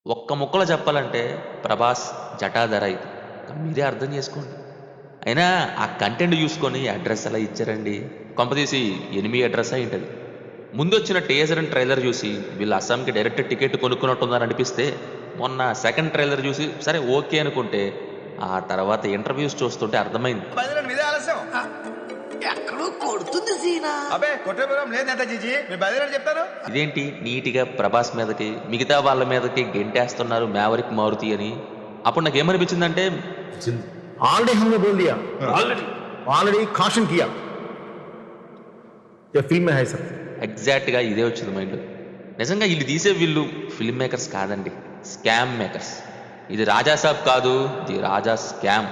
ఒక్క ముక్కలో చెప్పాలంటే 'ప్రభాస్ జటాధర' ఇది. మీరే అర్థం చేసుకోండి. అయినా ఆ కంటెంట్ చూసుకొని అడ్రెస్ ఎలా ఇచ్చారండి? కొంపదీసి ఎనిమీ అడ్రెస్సా ఏంటది? ముందొచ్చిన టీజర్ అండ్ ట్రైలర్ చూసి వీళ్ళు అస్సాంకి డైరెక్ట్ టికెట్ కొనుక్కున్నట్టున్నారనిపిస్తే, మొన్న సెకండ్ ట్రైలర్ చూసి సరే ఓకే అనుకుంటే, ఆ తర్వాత ఇంటర్వ్యూస్ చూస్తుంటే అర్థమైంది. బయలుదేరండి మీదే ఆలస్యం. ఎక్కడో కొడుతుంది సీనా. అబే కొట్టే ప్రోగ్రాం లేదు నేతాజీజీ, మీరు బయలుదేరండి చెప్తాను. ఇదేంటి నీట్‌గా 'ప్రభాస్' మీదకి, మిగతా వాళ్ళ మీదకి గెంటేస్తున్నారు 'మ్యావరిక్ మారుతి' అని. అప్పుడు నాకేమనిపించిందంటే ऑलरेडी हमने बोल दिया, ऑलरेडी caution किया ये फिल्म में है सब. ఎగ్జాక్ట్‌గా ఇదే వచ్చింది మైండ్‌లో. నిజంగా ఈళ్ళు తీసే వీళ్ళు ఫిల్మ్ మేకర్స్ కాదండి. Scam makers. ఇది 'రాజా సాబ్' కాదు, ఇది 'రాజా స్కామ్'.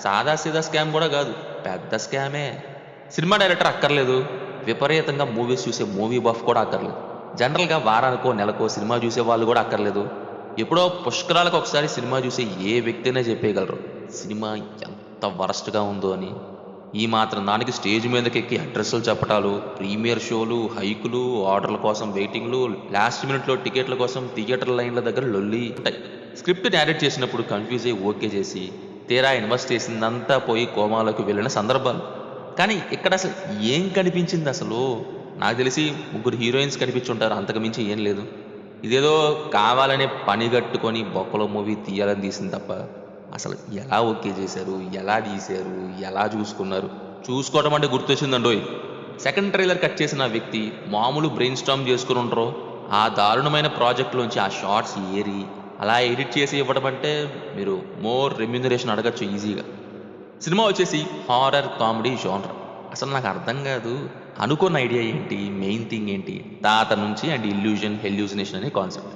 సాదా సీదా స్కామ్ కూడా కాదు. పెద్ద స్కామే. సినిమా డైరెక్టర్ అక్కర్లేదు. విపరీతంగా మూవీస్ చూసే మూవీ బఫ్ కూడా అక్కర్లేదు. జనరల్‌గా వారానికో, నెలకో సినిమా చూసే వాళ్ళు కూడా అక్కర్లేదు. ఎప్పుడో పుష్కరాలకు ఒకసారి సినిమా చూసే ఏ వ్యక్తి అయినా చెప్పేయగలరు సినిమా ఎంత వరస్ట్‌గా ఉందో అని. ఈ మాత్రం దానికి స్టేజ్ మీదకెక్కి అడ్రస్సులు చెప్పటాలు, ప్రీమియర్ షోలు, హైకులు, ఆర్డర్ల కోసం వెయిటింగ్‌లు, లాస్ట్ మినిట్‌లో టికెట్ల కోసం థియేటర్ లైన్‌ల దగ్గర లొల్లి ఉంటాయి. స్క్రిప్ట్ న్యారేట్ చేసినప్పుడు కన్‌ఫ్యూజ్ అయ్యి ఓకే చేసి, తీరా ఇన్వెస్ట్ చేసిందంతా పోయి కోమాలోకి వెళ్ళిన సందర్భాలు. కానీ ఇక్కడ అసలు ఏం కనిపించింది అసలు? నాకు తెలిసి ముగ్గురు హీరోయిన్స్ కనిపించుంటారు, అంతకు మించి ఏం లేదు. ఇదేదో కావాలనే పనిగట్టుకొని బొక్కలో మూవీ తీయాలని తీసింది తప్ప అసలు ఎలా ఓకే చేశారు, ఎలా తీశారు, ఎలా చూసుకున్నారు? చూసుకోవడం అంటే గుర్తొచ్చిందండోయ్. సెకండ్ ట్రైలర్ కట్ చేసిన ఆ వ్యక్తి మామూలు బ్రెయిన్ స్టార్మ్ చేసుకుని ఉంటారో, ఆ దారుణమైన ప్రాజెక్ట్లోంచి ఆ షార్ట్స్ ఏరి అలా ఎడిట్ చేసి ఇవ్వడం అంటే మీరు మోర్ రెమ్యూనరేషన్ అడగచ్చు ఈజీగా. సినిమా వచ్చేసి హారర్ కామెడీ జోనర్. అసలు నాకు అర్థం కాదు. అనుకున్న ఐడియా ఏంటి, మెయిన్ థింగ్ ఏంటి, తాత నుంచి అండ్ ఇల్యూజన్ హెల్యూజినేషన్ అనే కాన్సెప్ట్.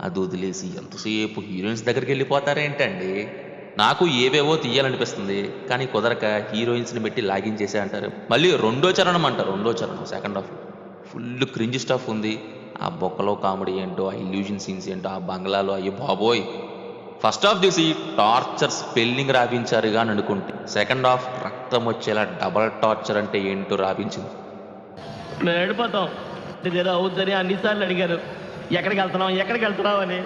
అది వదిలేసి ఎంతసేపు హీరోయిన్స్ దగ్గరికి వెళ్ళిపోతారేంటండి? నాకు ఏవేవో తీయాలనిపిస్తుంది, కానీ కుదరక హీరోయిన్స్ని పెట్టి లాగిన్ చేసే అంటారు. మళ్ళీ రెండో చరణం అంటారు, రెండో చరణం second half full cringe stuff ఉంది. ఆ బొక్కలో కామెడీ ఏంటో, ఆ ఇల్యూజన్ సీన్స్ ఏంటో, ఆ బంగ్లాలో అయ్యో బాబోయ్. ఫస్ట్ హాఫ్ చూసి టార్చర్ స్పెల్లింగ్ రాపించారుగా అని అనుకుంటే, సెకండ్ హాఫ్ రక్తం వచ్చేలా డబల్ టార్చర్ అంటే ఏంటో రాపించింది. మేము వెళ్ళిపోతాం. ఇదేదో అవుద్దని అన్నిసార్లు అడిగారు, ఎక్కడికి వెళ్తున్నాం అని.